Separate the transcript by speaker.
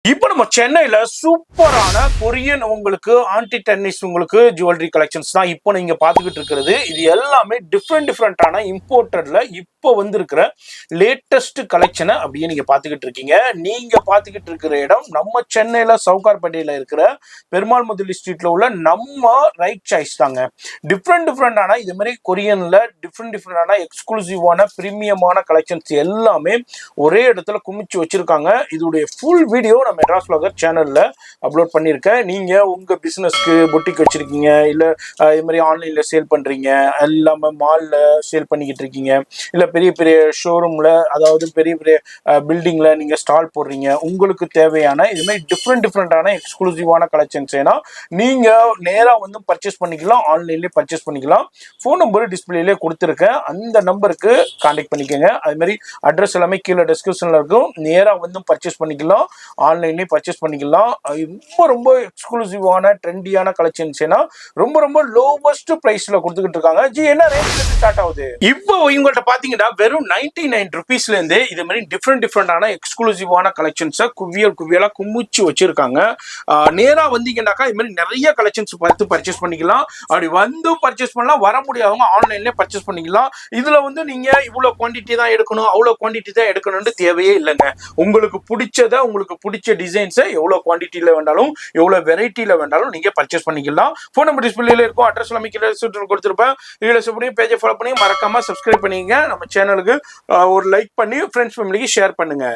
Speaker 1: இப்போ நம்ம சென்னையில சூப்பரான கொரியன் உங்களுக்கு ஆன்டி டென்னிஸ் உங்களுக்கு ஜுவல்லரி கலெக்ஷன்ஸ் தான் இப்போ நீங்க பாத்துக்கிட்டு இருக்கிறது. இது எல்லாமே டிஃப்ரெண்டான இம்போர்ட்டட்ல இப்போ வந்திருக்கிற லேட்டஸ்ட் கலெக்ஷனை அப்படியே நீங்க பாத்துக்கிட்டு இருக்கீங்க. நீங்க பாத்துக்கிட்டு இருக்கிற இடம் நம்ம சென்னையில சவுகார்பேட்டையில இருக்கிற பெருமாள் முதலி ஸ்ட்ரீட்ல உள்ள நம்ம ரைட் சாய்ஸ் தாங்க. டிஃப்ரெண்டான இது மாதிரி கொரியன்ல டிஃப்ரெண்டான எக்ஸ்க்ளூசிவான பிரீமியமான கலெக்ஷன்ஸ் எல்லாமே ஒரே இடத்துல குமிச்சு வச்சிருக்காங்க. இதோடைய ஃபுல் வீடியோ நம்ம மெட்ராஸ் vlogger சேனல்ல அப்லோட் பண்ணியிருக்கேன். நீங்க உங்க பிசினஸ்க்கு பொட்டிக் வச்சிருக்கீங்க, இல்ல இது மாதிரி ஆன்லைன்ல சேல் பண்றீங்க, இல்லாம மால்ல சேல் பண்ணிக்கிட்டு இருக்கீங்க, இல்ல பெரிய பெரிய ஷோரூம்ல அதாவது பெரிய பெரிய பில்டிங்ல நீங்க ஸ்டால் போடுறீங்க, உங்களுக்கு தேவையான இது மாதிரி டிஃப்ரெண்டான எக்ஸ்க்ளூசிவான கலெக்ஷன்ஸ் ஏன்னா நீங்க நேரா வந்து பர்ச்சேஸ் பண்ணிக்கலாம், ஆன்லைன்லயே பர்ச்சேஸ் பண்ணிக்கலாம். ஃபோன் நம்பர் டிஸ்பிளேலே கொடுத்துருக்கேன், அந்த நம்பருக்கு கான்டாக்ட் பண்ணிக்கோங்க. அது மாதிரி அட்ரஸ் எல்லாமே கீழே டிஸ்கிரிப்ஷன்ல இருக்கும், நேரா வந்து பர்ச்சேஸ் பண்ணிக்கலாம், ஆன்லைன்லயே பர்ச்சேஸ் பண்ணிக்கலாம். ரொம்ப எக்ஸ்க்ளூசிவான ட்ரெண்டியான கலெக்ஷன்ஸ் ஏன்னா ரொம்ப லோவஸ்ட் பிரைஸ்ல கொடுத்துக்கிட்டு இருக்காங்க. ஜி என்ன ரேட்ல ஸ்டார்ட் ஆகுது? இப்போ இவங்கள்ட்ட பாத்தீங்கன்னா வெறும் 99 ருபீஸ்ல இருந்து இது மாதிரி டிஃப்ரெண்டான எக்ஸ்க்ளூசிவான கலெக்ஷன்ஸை குவியலா குமிச்சு வச்சிருக்காங்க. நேரா வந்தீங்கன்னாக்கா இது மாதிரி நிறைய கலெக்ஷன்ஸ் பார்த்து பர்ச்சேஸ் பண்ணிக்கலாம். அப்படி வந்து பர்ச்சேஸ் பண்ணலாம், வர முடியாதவங்க ஆன்லைன்லயே பர்ச்சேஸ் பண்ணிக்கலாம். இதுல வந்து நீங்க இவ்வளவு குவான்டிட்டி தான் எடுக்கணும், அவ்வளவு குவான்டிட்டி தான் எடுக்கணும்னு தேவையே இல்லைங்க. உங்களுக்கு பிடிச்சதை உங்களுக்கு பிடிச்ச டிசைன்ஸை எவ்வளவு குவான்டிட்டியில வேண்டாலும் எவ்வளவு வெரைட்டியில வேண்டாலும் நீங்க பர்ச்சேஸ் பண்ணிக்கலாம். ஃபோன் நம்பர் டிஸ்பிளேல இருக்கும், அட்ரஸ் எல்லாமே கீழே கொடுத்துருப்பேன். பண்ணி பேஜை ஃபாலோ பண்ணி மறக்காம சப்ஸ்கிரைப் பண்ணிங்க. நம்ம சேனலுக்கு ஒரு லைக் பண்ணி ஃப்ரெண்ட்ஸ் ஃபேமிலிக்கு ஷேர் பண்ணுங்க.